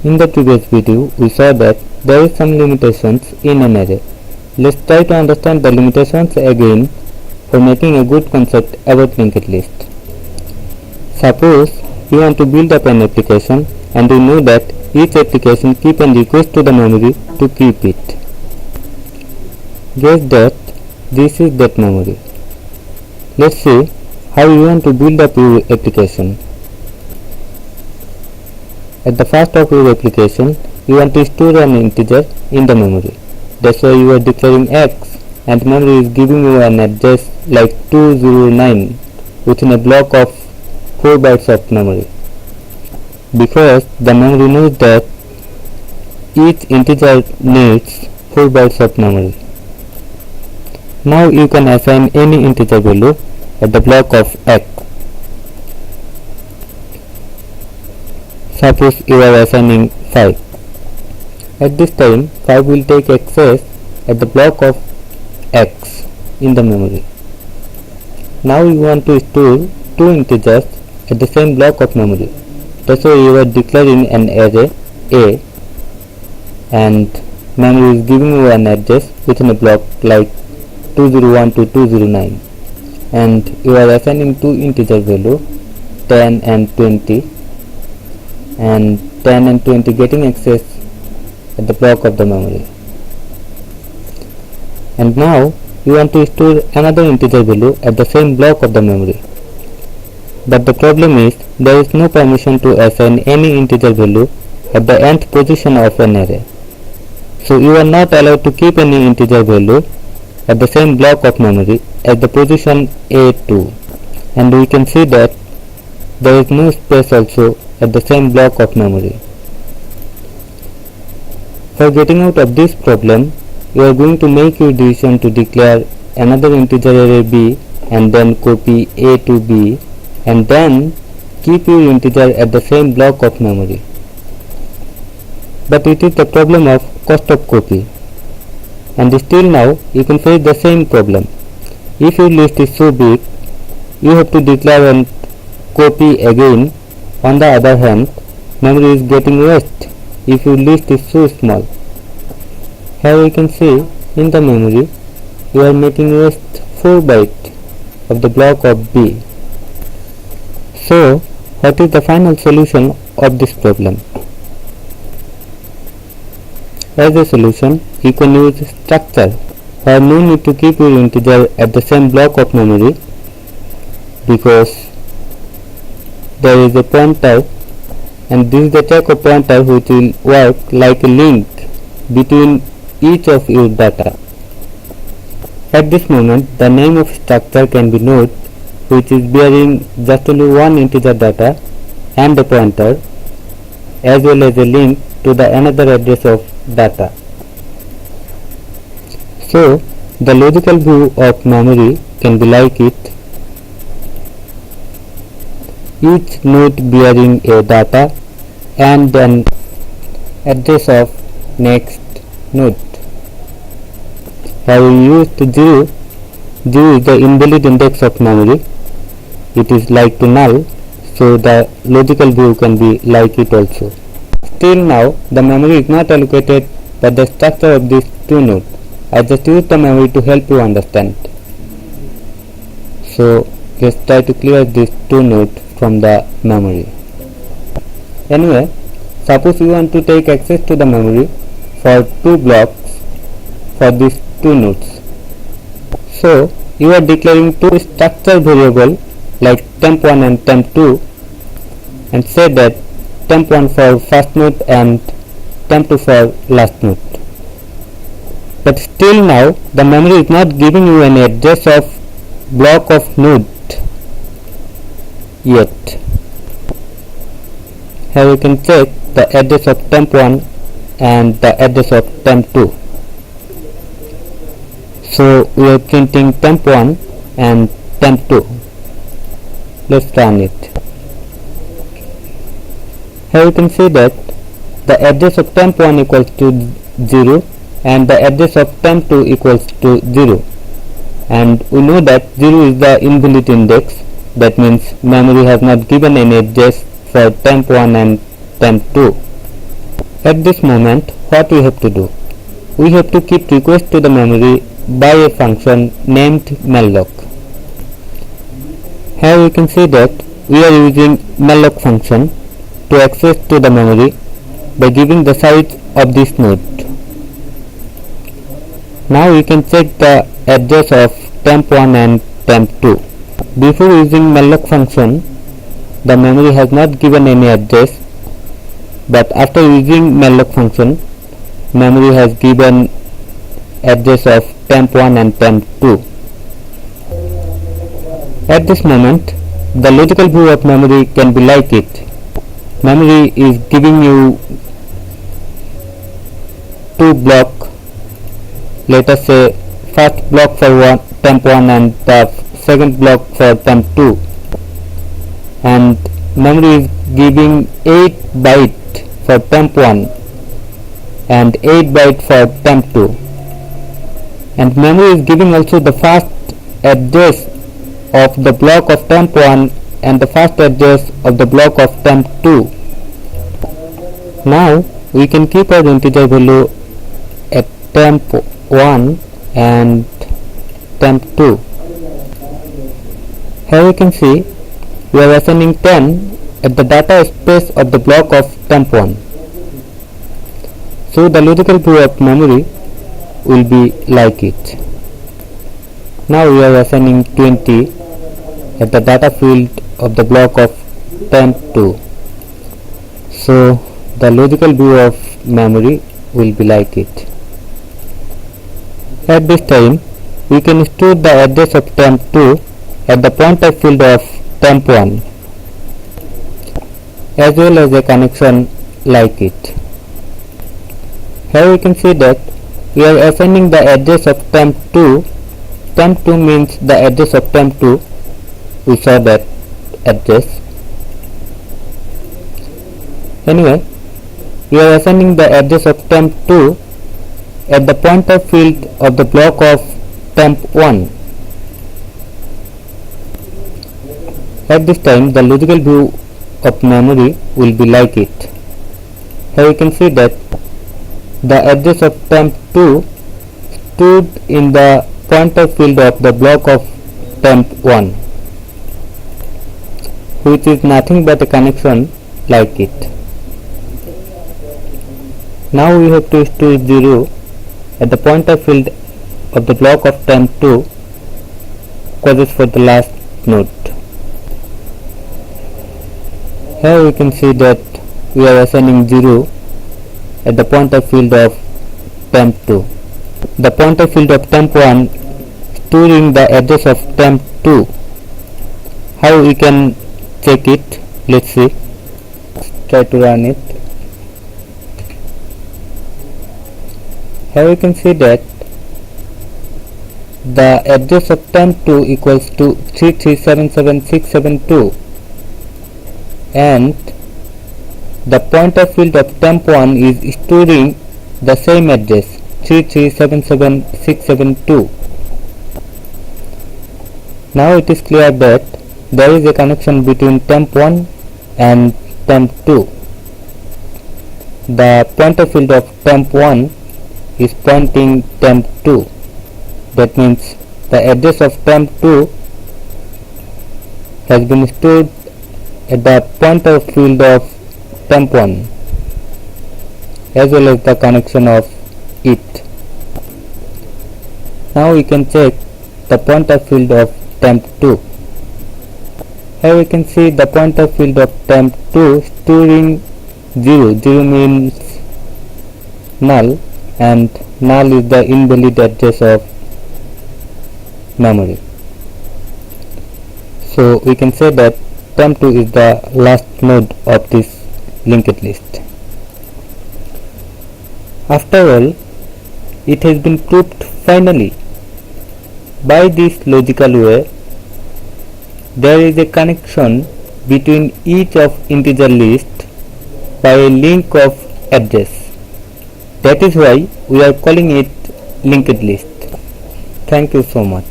In the previous video, we saw that there is some limitations in an array. Let's try to understand the limitations again for making a good concept about linked list. Suppose you want to build up an application and you know that each application keep a request to the memory to keep it. Guess that this is that memory. Let's see how you want to build up your application. At the first of your application, you want to store an integer in the memory. That's why you are declaring x and memory is giving you an address like 209 within a block of 4 bytes of memory. Because the memory knows that each integer needs 4 bytes of memory. Now you can assign any integer value at the block of x. Suppose you are assigning 5. At this time, 5 will take access at the block of x in the memory. Now you want to store 2 integers at the same block of memory. That's why you are declaring an array A and memory is giving you an address within a block like 201 to 209 and you are assigning 2 integer value 10 and 20 and 10 and 20 getting access at the block of the memory. And now you want to store another integer value at the same block of the memory. But the problem is there is no permission to assign any integer value at the nth position of an array. So you are not allowed to keep any integer value at the same block of memory at the position A2. And we can see that there is no space also at the same block of memory. For getting out of this problem, you are going to make your decision to declare another integer array B and then copy A to B and then keep your integer at the same block of memory. But it is the problem of cost of copy. And still now you can face the same problem. If your list is so big, you have to declare and copy again. On the other hand, memory is getting waste if your list is so small. Here you can see in the memory you are making waste 4 bytes of the block of B. So what is the final solution of this problem? As a solution, you can use structure where no need to keep your integer at the same block of memory because there is a pointer and this is the type of pointer which will work like a link between each of your data. At this moment, the name of structure can be node which is bearing just only one integer data and a pointer as well as a link to the another address of data. So the logical view of memory can be like it. Each node bearing a data and an address of next node. Here we used 0. 0 is the invalid index of memory. It is like to null, so the logical view can be like it also. Still now the memory is not allocated by the structure of these 2 nodes. I just used the memory to help you understand. So let's try to clear these 2 nodes from the memory. Anyway, suppose you want to take access to the memory for 2 blocks for these 2 nodes. So you are declaring 2 structure variable like temp1 and temp2 and say that temp1 for first node and temp2 for last node. But still now the memory is not giving you an address of block of node yet. Here you can check the address of temp1 and the address of temp2. So we are printing temp1 and temp2. Let's run it. Here you can see that the address of temp1 equals to 0 and the address of temp2 equals to 0. And we know that 0 is the invalid index. That means memory has not given any address for temp1 and temp2. At this moment, what we have to do? We have to keep request to the memory by a function named malloc. Here we can see that we are using malloc function to access to the memory by giving the size of this node. Now we can check the address of temp1 and temp2. Before using malloc function, the memory has not given any address, but after using malloc function, memory has given address of temp1 and temp2. At this moment, the logical view of memory can be like it. Memory is giving you two blocks, let us say first block for temp1 and the second block for temp2, and memory is giving 8 byte for temp1 and 8 byte for temp2, and memory is giving also the first address of the block of temp1 and the first address of the block of temp2. Now we can keep our integer value at temp1 and temp2. Here we can see we are assigning 10 at the data space of the block of temp1. So the logical view of memory will be like it. Now we are assigning 20 at the data field of the block of temp2. So the logical view of memory will be like it. At this time, we can store the address of temp2 at the pointer field of temp1, as well as a connection like it. Here we can see that we are assigning the address of temp2. Temp2 means the address of temp2. We saw that address. Anyway, we are assigning the address of temp2 at the pointer field of the block of temp1. At this time, the logical view of memory will be like it. Here you can see that the address of temp2 stood in the pointer field of the block of temp1, which is nothing but a connection like it. Now we have to store 0 at the pointer field of the block of temp2, causes for the last node. Here we can see that we are assigning 0 at the pointer field of temp2. The pointer field of temp1 storing the address of temp2. How we can check it? Let's see. Try to run it. Here we can see that the address of temp2 equals to 3377672, and the pointer field of temp1 is storing the same address 3377672. Now it is clear that there is a connection between temp1 and temp2. The pointer field of temp1 is pointing temp2. That means the address of temp2 has been stored at the pointer field of temp1, as well as the connection of it. Now we can check the pointer field of temp2. Here we can see the pointer field of temp2 storing 0. 0 means null, and null is the invalid address of memory. So we can say that temp2 is the last node of this linked list. After all, it has been proved finally by this logical way there is a connection between each of integer list by a link of address. That is why we are calling it linked list. Thank you so much.